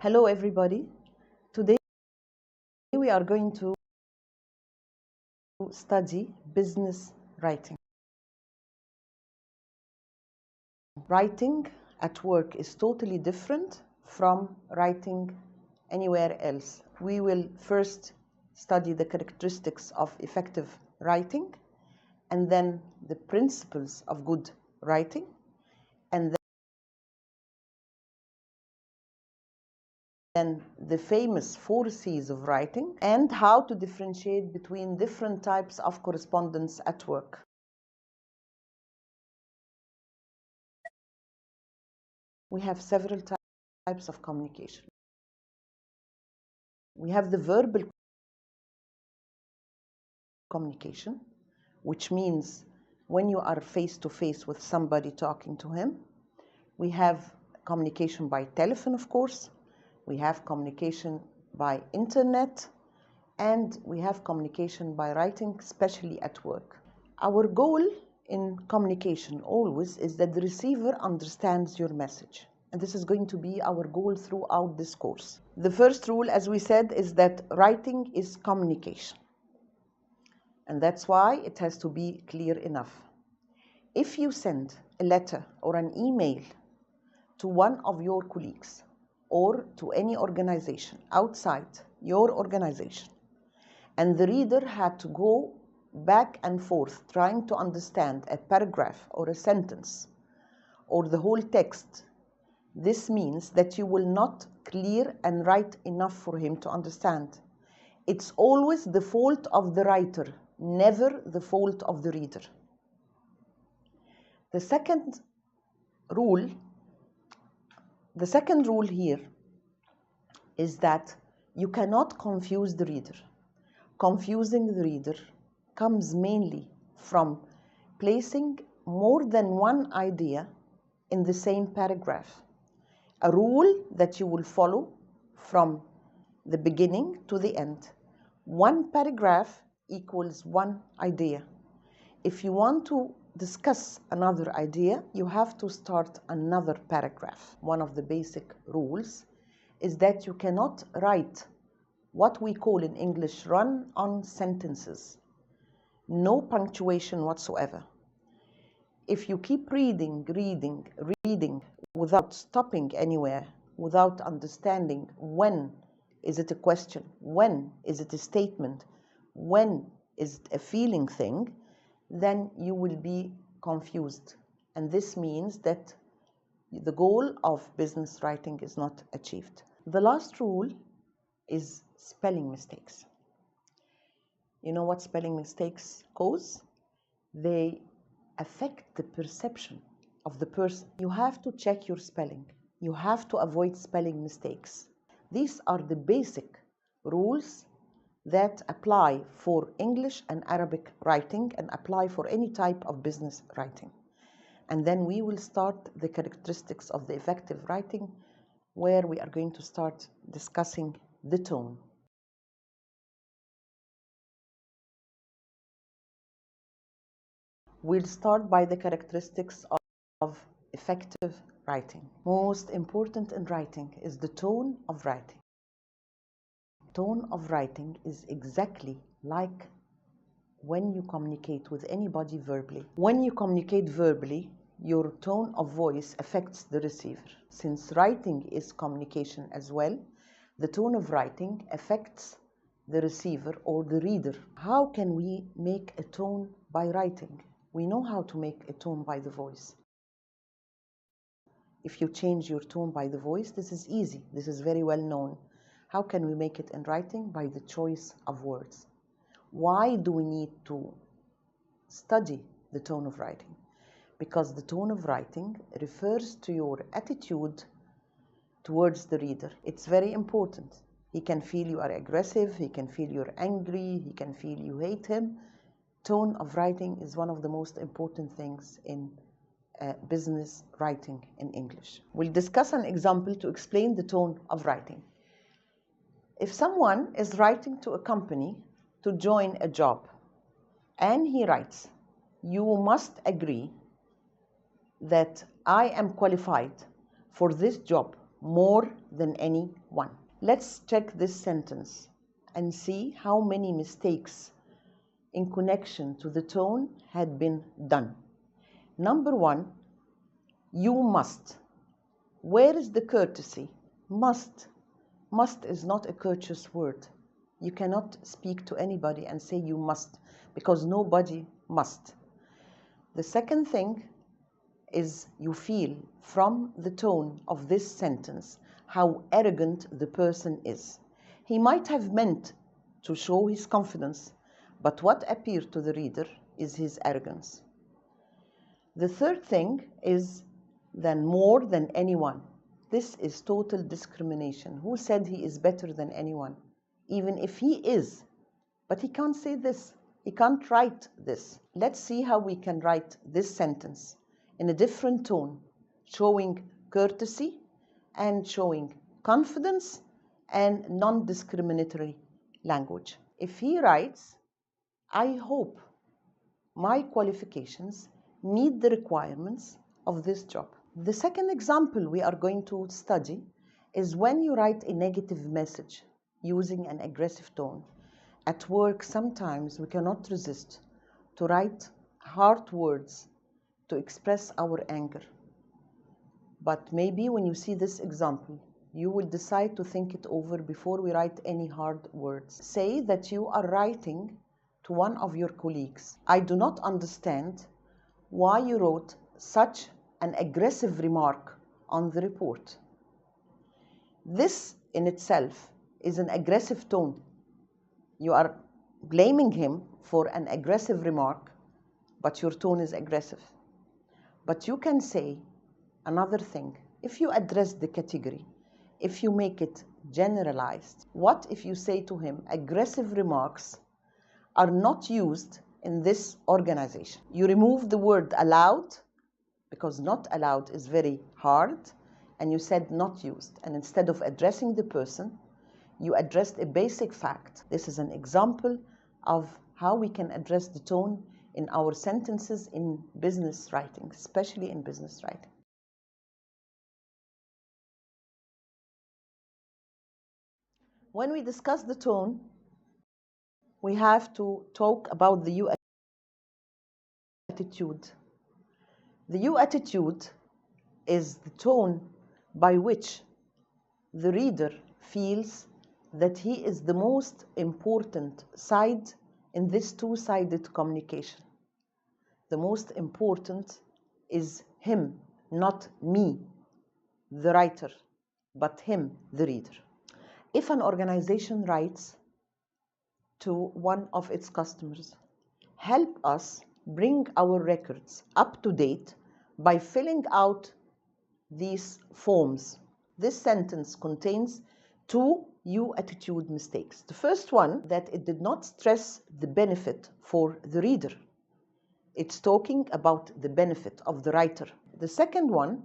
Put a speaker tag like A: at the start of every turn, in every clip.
A: Hello everybody. Today we are going to study business writing. Writing at work is totally different from writing anywhere else. We will first study the characteristics of effective writing, and then the principles of good writing, and then the famous 4 C's of writing, and how to differentiate between different types of correspondence at work. We have several types of communication. We have the verbal communication, which means when you are face to face with somebody talking to him. We have communication by telephone, of course. We have communication by internet, and we have communication by writing, especially at work. Our goal in communication always is that the receiver understands your message. And this is going to be our goal throughout this course. The first rule, as we said, is that writing is communication. And that's why it has to be clear enough. If you send a letter or an email to one of your colleagues or to any organization outside your organization, and the reader had to go back and forth trying to understand a paragraph or a sentence or the whole text, this means that you will not clear and write enough for him to understand. It's always the fault of the writer, never the fault of the reader. The second rule here is that you cannot confuse the reader. Confusing the reader comes mainly from placing more than one idea in the same paragraph. A rule that you will follow from the beginning to the end. One paragraph equals one idea. If you want to discuss another idea, you have to start another paragraph. One of the basic rules is that you cannot write what we call in English run-on sentences. No punctuation whatsoever. If you keep reading without stopping anywhere, without understanding when is it a question, when is it a statement, when is it a feeling thing, then you will be confused. And this means that the goal of business writing is not achieved. The last rule is spelling mistakes. You know what spelling mistakes cause? They affect the perception of the person. You have to check your spelling. You have to avoid spelling mistakes. These are the basic rules that apply for English and Arabic writing and apply for any type of business writing. And then we will start the characteristics of the effective writing, where we are going to start discussing the tone. We'll start by the characteristics of effective writing. Most important in writing is the tone of writing. Tone of writing is exactly like when you communicate with anybody verbally. When you communicate verbally, your tone of voice affects the receiver. Since writing is communication as well, the tone of writing affects the receiver or the reader. How can we make a tone by writing? We know how to make a tone by the voice. If you change your tone by the voice, this is easy. This is very well known. How can we make it in writing? By the choice of words. Why do we need to study the tone of writing? Because the tone of writing refers to your attitude towards the reader. It's very important. He can feel you are aggressive, he can feel you're angry, he can feel you hate him. Tone of writing is one of the most important things in business writing in English. We'll discuss an example to explain the tone of writing. If someone is writing to a company to join a job, and he writes, "You must agree that I am qualified for this job more than anyone. Let's check this sentence and see how many mistakes in connection to the tone had been done. Number one, you must. Where is the courtesy? Must. Must is not a courteous word. You cannot speak to anybody and say you must, because nobody must. The second thing is you feel from the tone of this sentence how arrogant the person is. He might have meant to show his confidence, but what appeared to the reader is his arrogance. The third thing is then more than anyone. This is total discrimination. Who said he is better than anyone? Even if he is, but he can't say this. He can't write this. Let's see how we can write this sentence in a different tone, showing courtesy and showing confidence and non-discriminatory language. If he writes, I hope my qualifications meet the requirements of this job. The second example we are going to study is when you write a negative message using an aggressive tone. At work, sometimes we cannot resist to write hard words to express our anger. But maybe when you see this example, you will decide to think it over before we write any hard words. Say that you are writing to one of your colleagues. I do not understand why you wrote such an aggressive remark on the report. This in itself is an aggressive tone. You are blaming him for an aggressive remark, but your tone is aggressive. But you can say another thing. If you address the category, if you make it generalized, what if you say to him, aggressive remarks are not used in this organization? You remove the word allowed, because not allowed is very hard, and you said not used. And instead of addressing the person, you addressed a basic fact. This is an example of how we can address the tone in our sentences in business writing, especially in business writing. When we discuss the tone, we have to talk about the you attitude. The you attitude is the tone by which the reader feels that he is the most important side in this two-sided communication. The most important is him, not me, the writer, but him, the reader. If an organization writes to one of its customers, help us bring our records up to date by filling out these forms. This sentence contains two you attitude mistakes. The first one, that it did not stress the benefit for the reader. It's talking about the benefit of the writer. The second one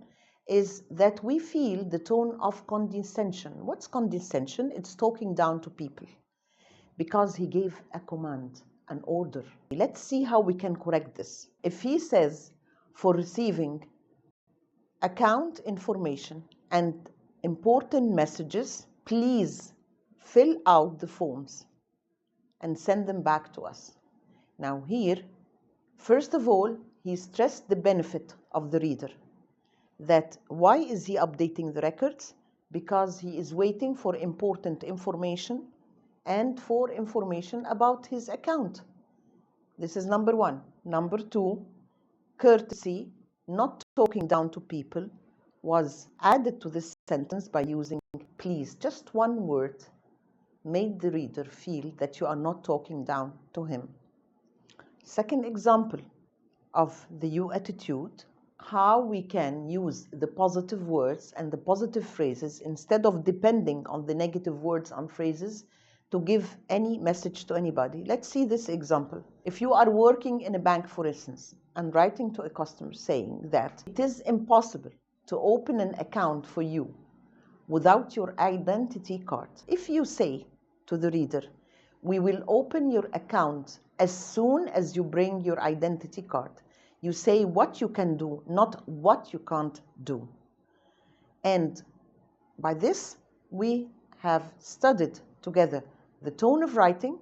A: is that we feel the tone of condescension. What's condescension? It's talking down to people because he gave a command, an order. Let's see how we can correct this. If he says, for receiving account information and important messages, please fill out the forms and send them back to us. Now here, first of all, he stressed the benefit of the reader. That why is he updating the records? Because he is waiting for important information and for information about his account. This is number one. Number two, courtesy, not talking down to people, was added to this sentence by using please. Just one word made the reader feel that you are not talking down to him. Second example of the you attitude, how we can use the positive words and the positive phrases instead of depending on the negative words and phrases to give any message to anybody. Let's see this example. If you are working in a bank, for instance, and writing to a customer saying that it is impossible to open an account for you without your identity card. If you say to the reader, we will open your account as soon as you bring your identity card, you say what you can do, not what you can't do. And By this, we have studied together the tone of writing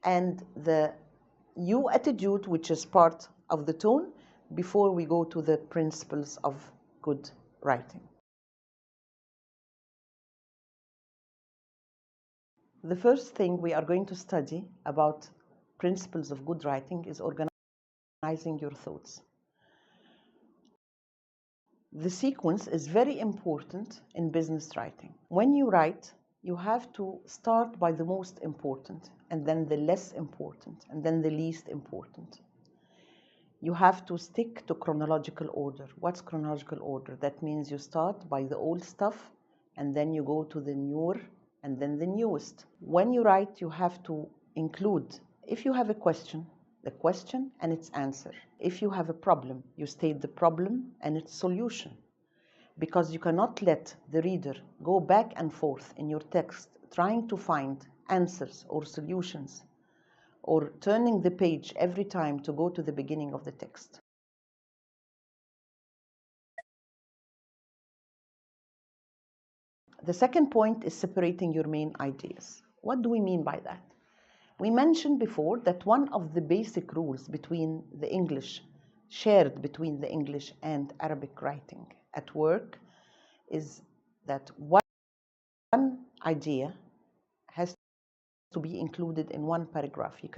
A: and the you attitude, which is part of the tone, before we go to the principles of good writing. The first thing we are going to study about principles of good writing is organizing your thoughts. The sequence is very important in business writing. When you write, you have to start by the most important, and then the less important, and then the least important. You have to stick to chronological order. What's chronological order? That means you start by the old stuff, and then you go to the newer, and then the newest. When you write, you have to include, if you have a question, the question and its answer. If you have a problem, you state the problem and its solution. Because you cannot let the reader go back and forth in your text trying to find answers or solutions, or turning the page every time to go to the beginning of the text. The second point is separating your main ideas. What do we mean by that? We mentioned before that one of the basic rules between the English, shared between the English and Arabic writing at work, is that one idea has to be included in one paragraph. You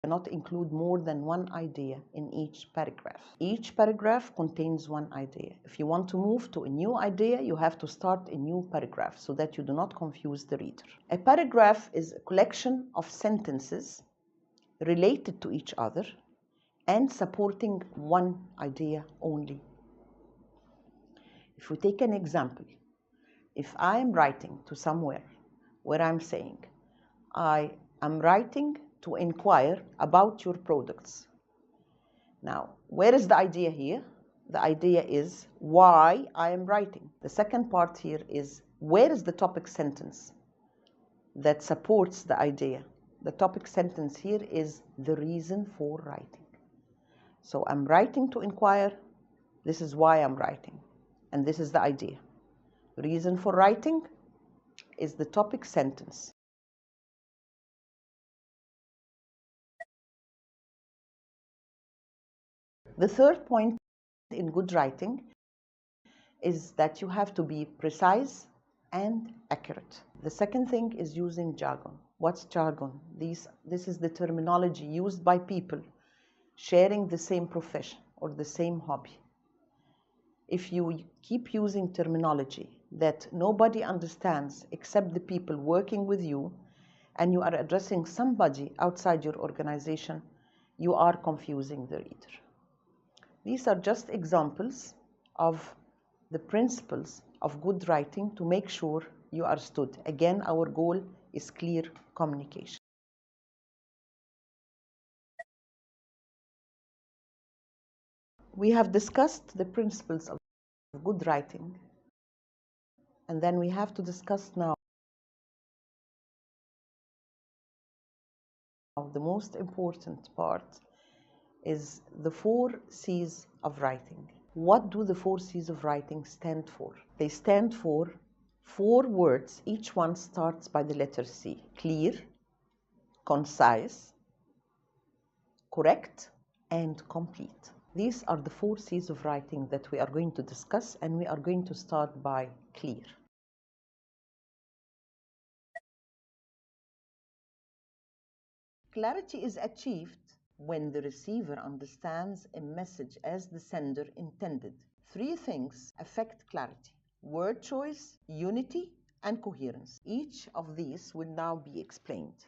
A: cannot include more than one idea in each paragraph. Each paragraph contains one idea. If you want to move to a new idea, you have to start a new paragraph so that you do not confuse the reader. A paragraph is a collection of sentences related to each other and supporting one idea only. If we take an example, if I am writing to somewhere where I'm saying, I am writing to inquire about your products. Now, where is the idea here? The idea is why I am writing. The second part here is where is the topic sentence that supports the idea? The topic sentence here is the reason for writing. So I'm writing to inquire. This is why I'm writing. And this is the idea. Reason for writing is the topic sentence. The third point in good writing is that you have to be precise and accurate. The second thing is using jargon. What's jargon? This is the terminology used by people sharing the same profession or the same hobby. If you keep using terminology that nobody understands except the people working with you, and you are addressing somebody outside your organization, you are confusing the reader. These are just examples of the principles of good writing to make sure you are understood. Again, our goal is clear communication. We have discussed the principles of good writing, and then we have to discuss now the most important part is the 4 C's of writing. What do the 4 C's of writing stand for? They stand for 4 words. Each one starts by the letter C. Clear, concise, correct, and complete. These are the 4 C's of writing that we are going to discuss, and we are going to start by clear. Clarity is achieved when the receiver understands a message as the sender intended. 3 things affect clarity: word choice, unity, and coherence. Each of these will now be explained.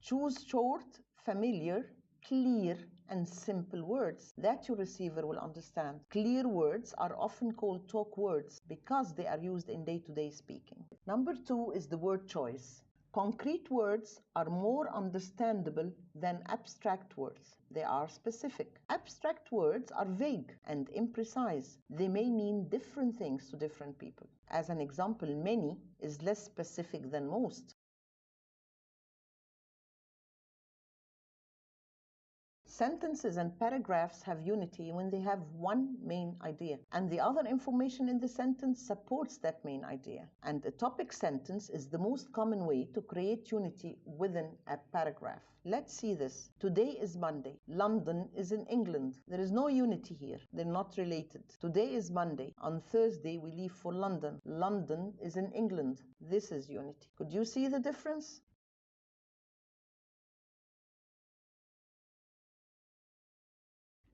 A: Choose short, familiar, clear, and simple words that your receiver will understand. Clear words are often called talk words because they are used in day-to-day speaking. Number 2 is the word choice. Concrete words are more understandable than abstract words. They are specific. Abstract words are vague and imprecise. They may mean different things to different people. As an example, many is less specific than most. Sentences and paragraphs have unity when they have one main idea, and the other information in the sentence supports that main idea. And a topic sentence is the most common way to create unity within a paragraph. Let's see this. Today is Monday. London is in England. There is no unity here. They're not related. Today is Monday. On Thursday, we leave for London. London is in England. This is unity. Could you see the difference?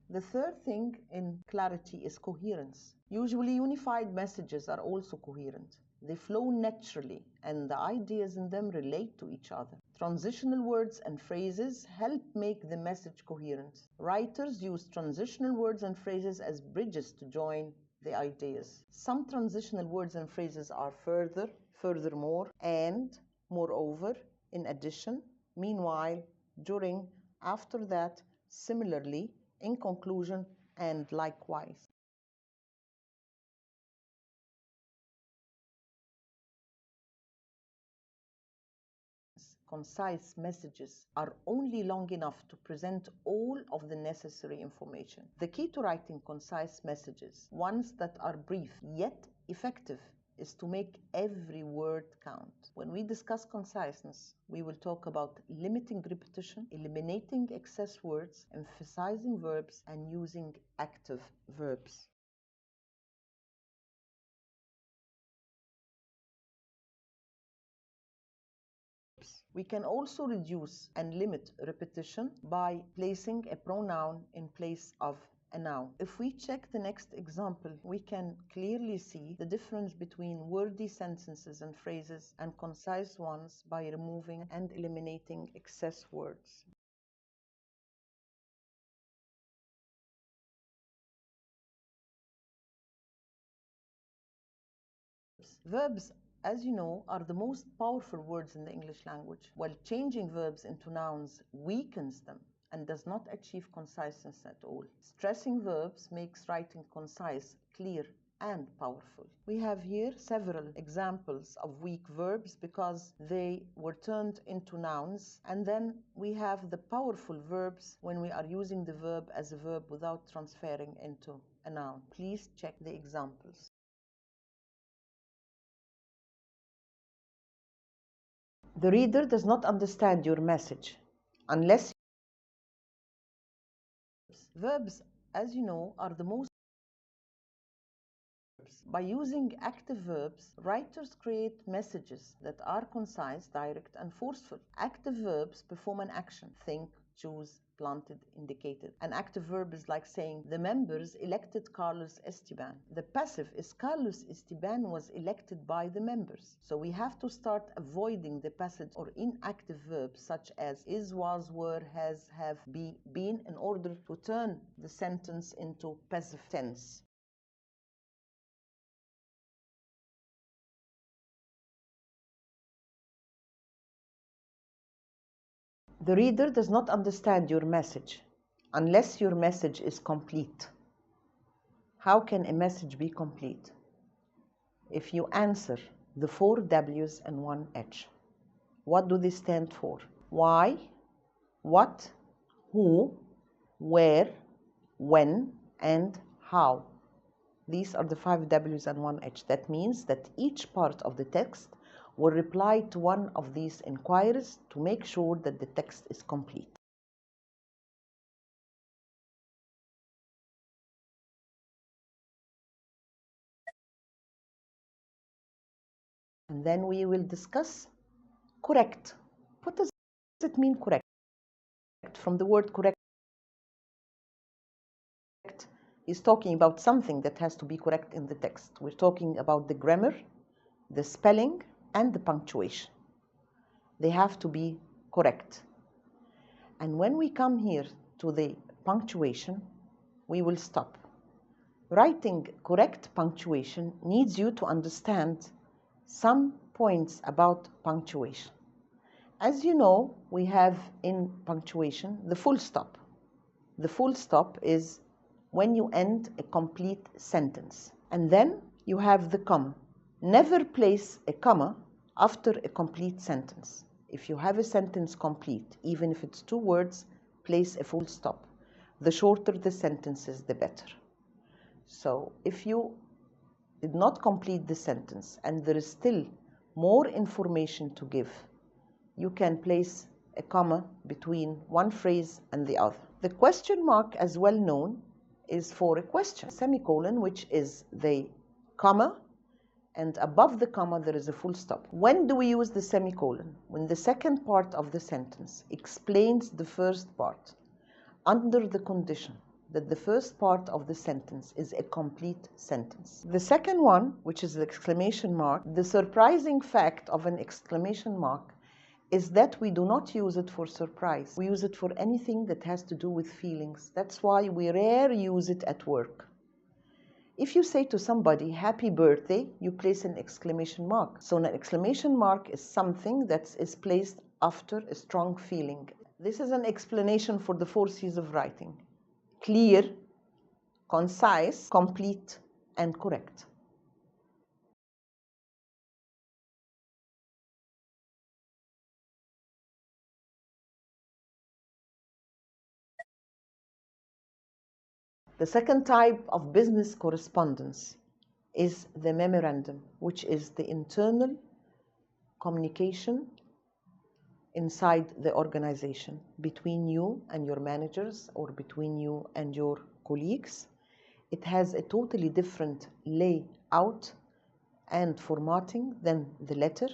A: The third thing in clarity is coherence. Usually unified messages are also coherent. They flow naturally and the ideas in them relate to each other. Transitional words and phrases help make the message coherent. Writers use transitional words and phrases as bridges to join the ideas. Some transitional words and phrases are further, furthermore, and, moreover, in addition, meanwhile, during, after that, similarly, in conclusion, and likewise. Concise messages are only long enough to present all of the necessary information. The key to writing concise messages, ones that are brief yet effective, is to make every word count. When we discuss conciseness, we will talk about limiting repetition, eliminating excess words, emphasizing verbs, and using active verbs. We can also reduce and limit repetition by placing a pronoun in place of a noun. If we check the next example, we can clearly see the difference between wordy sentences and phrases and concise ones by removing and eliminating excess words. Verbs, as you know, are the most powerful words in the English language, while changing verbs into nouns weakens them and does not achieve conciseness at all. Stressing verbs makes writing concise, clear, and powerful. We have here several examples of weak verbs because they were turned into nouns, and then we have the powerful verbs when we are using the verb as a verb without transferring into a noun. Please check the examples. The reader does not understand your message unless verbs, as you know, are the most. By using active verbs, writers create messages that are concise, direct, and forceful. Active verbs perform an action: think, choose, planted, indicated. An active verb is like saying, the members elected Carlos Esteban. The passive is Carlos Esteban was elected by the members. So we have to start avoiding the passive or inactive verbs such as is, was, were, has, have, be, been in order to turn the sentence into passive tense. The reader does not understand your message unless your message is complete. How can a message be complete? If you answer the 4 W's and 1 H. What do they stand for? Why, what, who, where, when, and how. These are the 5 W's and 1 H. That means that each part of the text will reply to one of these inquiries to make sure that the text is complete. And then we will discuss correct. What does it mean, correct? From the word correct is talking about something that has to be correct in the text. We're talking about the grammar, the spelling, and the punctuation. They have to be correct. And when we come here to the punctuation, we will stop. Writing correct punctuation needs you to understand some points about punctuation. As you know, we have in punctuation the full stop. The full stop is when you end a complete sentence. And then you have the comma. Never place a comma after a complete sentence. If you have a sentence complete, even if it's 2 words, place a full stop. The shorter the sentences, the better. So if you did not complete the sentence and there is still more information to give, you can place a comma between one phrase and the other. The question mark, as well known, is for a question. Semicolon, which is the comma, and above the comma there is a full stop. When do we use the semicolon? When the second part of the sentence explains the first part, under the condition that the first part of the sentence is a complete sentence. The second one, which is the exclamation mark, the surprising fact of an exclamation mark is that we do not use it for surprise. We use it for anything that has to do with feelings. That's why we rarely use it at work. If you say to somebody, happy birthday, you place an exclamation mark. So an exclamation mark is something that is placed after a strong feeling. This is an explanation for the 4 C's of writing: clear, concise, complete, and correct. The second type of business correspondence is the memorandum, which is the internal communication inside the organization between you and your managers or between you and your colleagues. It has a totally different layout and formatting than the letter.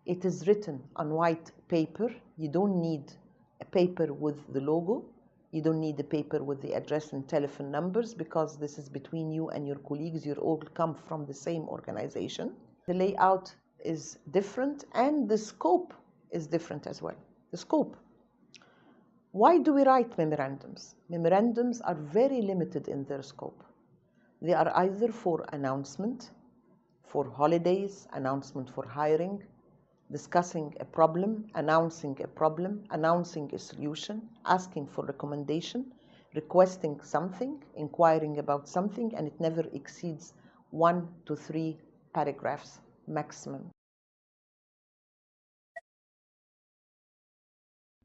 A: It is written on white paper. You don't need a paper with the logo. You don't need a paper with the address and telephone numbers, because this is between you and your colleagues. You all come from the same organization. The layout is different and the scope is different as well. The scope. Why do we write memorandums? Memorandums are very limited in their scope. They are either for announcement, for holidays, announcement for hiring, discussing a problem, announcing a solution, asking for recommendation, requesting something, inquiring about something, and it never exceeds 1 to 3 paragraphs maximum.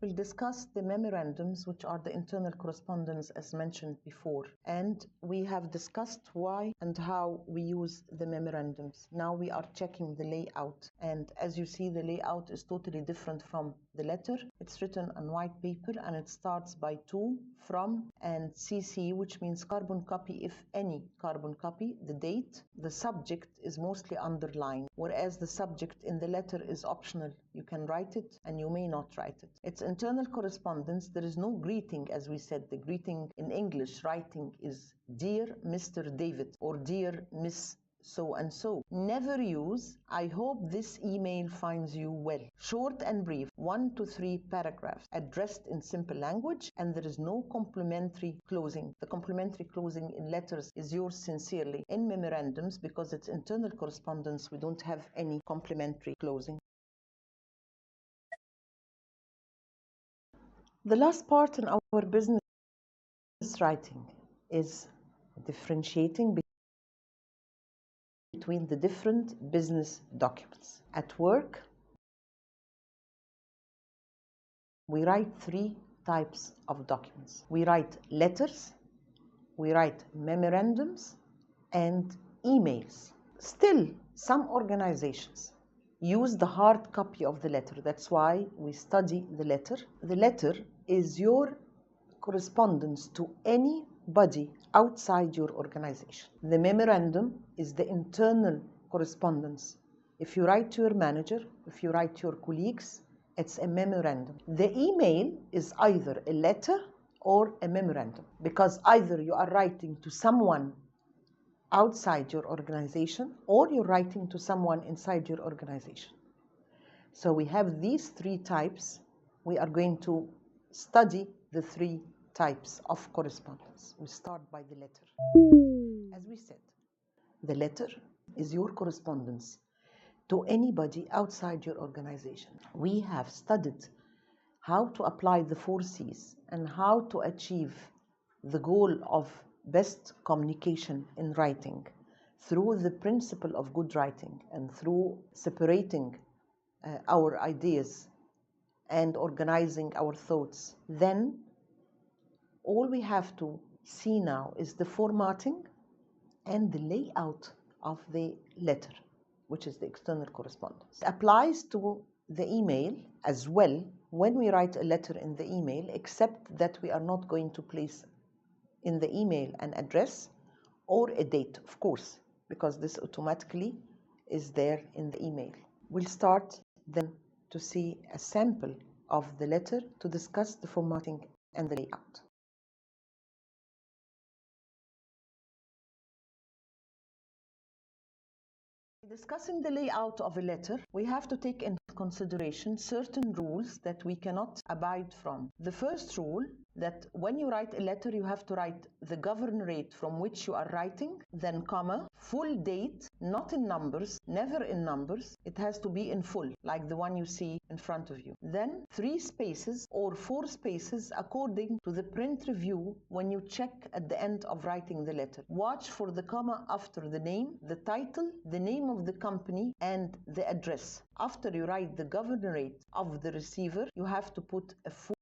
A: We'll discuss the memorandums, which are the internal correspondence as mentioned before. And we have discussed why and how we use the memorandums. Now we are checking the layout. And as you see, the layout is totally different from the letter. It's written on white paper and it starts by to, from, and CC, which means carbon copy, if any carbon copy, the date. The subject is mostly underlined, whereas the subject in the letter is optional. You can write it and you may not write it. It's internal correspondence. There is no greeting, as we said. The greeting in English writing is Dear Mr. David or Dear Miss so and so. Never use I hope this email finds you well. Short and brief, 1 to 3 paragraphs, addressed in simple language, and there is no complimentary closing. The complimentary closing in letters is yours sincerely. In memorandums, because it's internal correspondence, we don't have any complimentary closing. The last part in our business writing is differentiating between the different business documents. At work, we write 3 types of documents. We write letters, we write memorandums, and emails. Still, some organizations use the hard copy of the letter. That's why we study the letter. The letter is your correspondence to anybody outside your organization. The memorandum is the internal correspondence. If you write to your manager, if you write to your colleagues, it's a memorandum. The email is either a letter or a memorandum, because either you are writing to someone outside your organization or you're writing to someone inside your organization. So we have these 3 types. We are going to study the 3 types of correspondence. We start by the letter. As we said, the letter is your correspondence to anybody outside your organization. We have studied how to apply the 4 C's and how to achieve the goal of best communication in writing through the principle of good writing and through separating our ideas and organizing our thoughts. Then all we have to see now is the formatting and the layout of the letter, which is the external correspondence. It applies to the email as well when we write a letter in the email, except that we are not going to place in the email an address or a date, of course, because this automatically is there in the email. We'll start then to see a sample of the letter to discuss the formatting and the layout. Discussing the layout of a letter, we have to take into consideration certain rules that we cannot abide from. The first rule, that when you write a letter, you have to write the governorate from which you are writing, then comma, full date, not in numbers, never in numbers. It has to be in full, like the one you see in front of you. Then 3 spaces or 4 spaces according to the print review when you check at the end of writing the letter. Watch for the comma after the name, the title, the name of the company, and the address. After you write the governorate of the receiver, you have to put a full,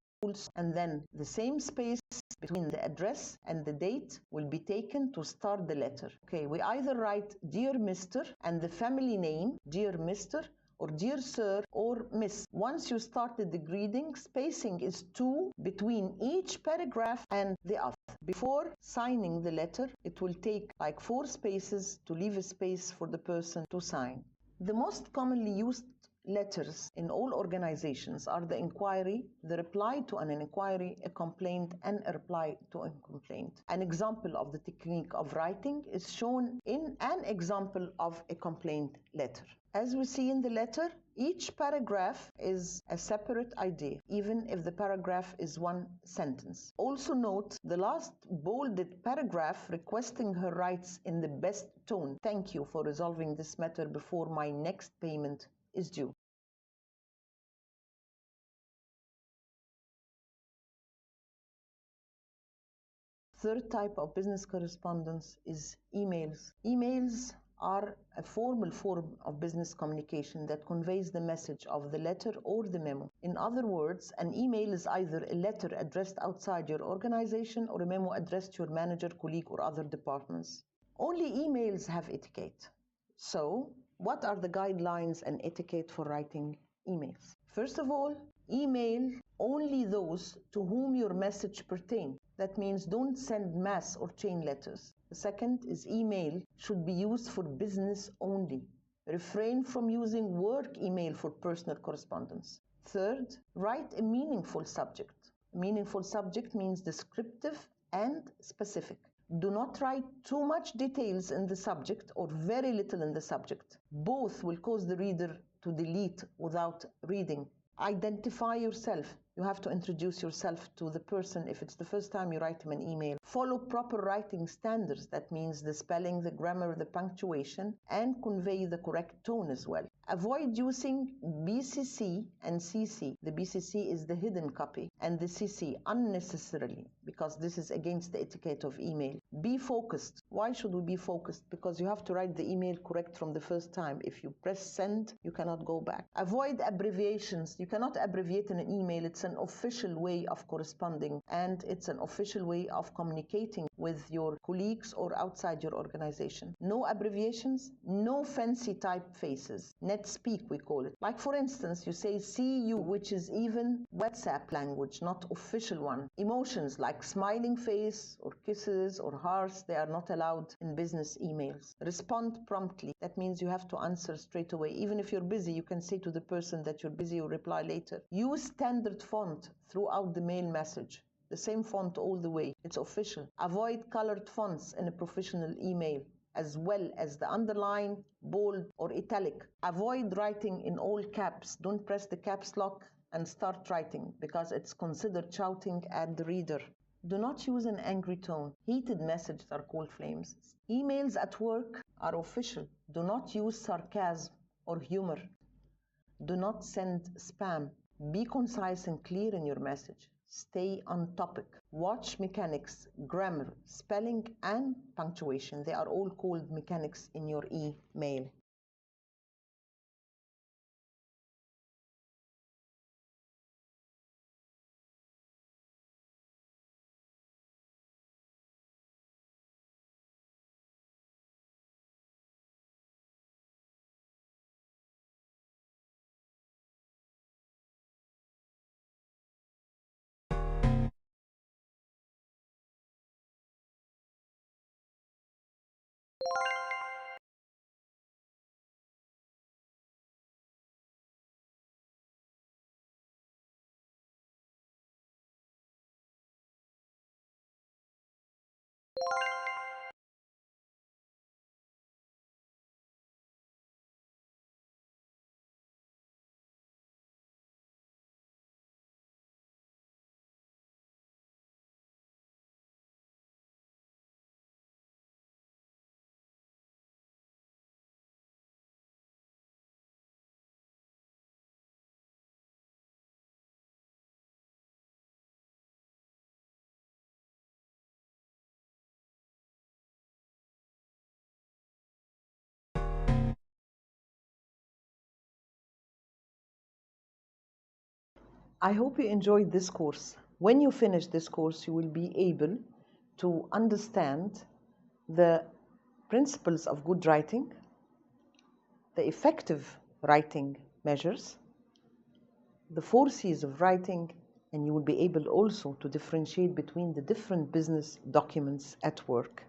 A: and then the same space between the address and the date will be taken to start the letter. Okay, we either write Dear Mr. and the family name, Dear Mr., or Dear Sir or Miss. Once you started the greeting, spacing is 2 between each paragraph and the other. Before signing the letter, it will take like 4 spaces to leave a space for the person to sign. The most commonly used letters in all organizations are the inquiry, the reply to an inquiry, a complaint, and a reply to a complaint. An example of the technique of writing is shown in an example of a complaint letter. As we see in the letter, each paragraph is a separate idea, even if the paragraph is one sentence. Also note the last bolded paragraph requesting her rights in the best tone. Thank you for resolving this matter before my next payment is due. Third type of business correspondence is emails. Emails are a formal form of business communication that conveys the message of the letter or the memo. In other words, an email is either a letter addressed outside your organization or a memo addressed to your manager, colleague, or other departments. Only emails have etiquette. So, what are the guidelines and etiquette for writing emails? First of all, email only those to whom your message pertains. That means don't send mass or chain letters. The second is email should be used for business only. Refrain from using work email for personal correspondence. Third, write a meaningful subject. A meaningful subject means descriptive and specific. Do not write too much details in the subject or very little in the subject. Both will cause the reader to delete without reading. Identify yourself. You have to introduce yourself to the person if it's the first time you write him an email. Follow proper writing standards. That means the spelling, the grammar, the punctuation, and convey the correct tone as well. Avoid using BCC and CC. The BCC is the hidden copy, and the CC unnecessarily, because this is against the etiquette of email. Be focused. Why should we be focused? Because you have to write the email correct from the first time. If you press send, you cannot go back. Avoid abbreviations. You cannot abbreviate in an email. It's an official way of corresponding, and it's an official way of communicating with your colleagues or outside your organization. No abbreviations, no fancy typefaces. NetSpeak, we call it. Like for instance, you say CU, which is even WhatsApp language, not official one. Emotions like smiling face or kisses or hearts, they are not allowed in business emails. Respond promptly. That means you have to answer straight away. Even if you're busy, you can say to the person that you're busy or reply later. Use standard font throughout the mail message. The same font all the way. It's official. Avoid colored fonts in a professional email, as well as the underline, bold, or italic. Avoid writing in all caps. Don't press the caps lock and start writing, because it's considered shouting at the reader. Do not use an angry tone. Heated messages are called flames. Emails at work are official. Do not use sarcasm or humor. Do not send spam. Be concise and clear in your message. Stay on topic. Watch mechanics, grammar, spelling, and punctuation. They are all called mechanics in your email. I hope you enjoyed this course. When you finish this course, you will be able to understand the principles of good writing, the effective writing measures, the 4 C's of writing, and you will be able also to differentiate between the different business documents at work.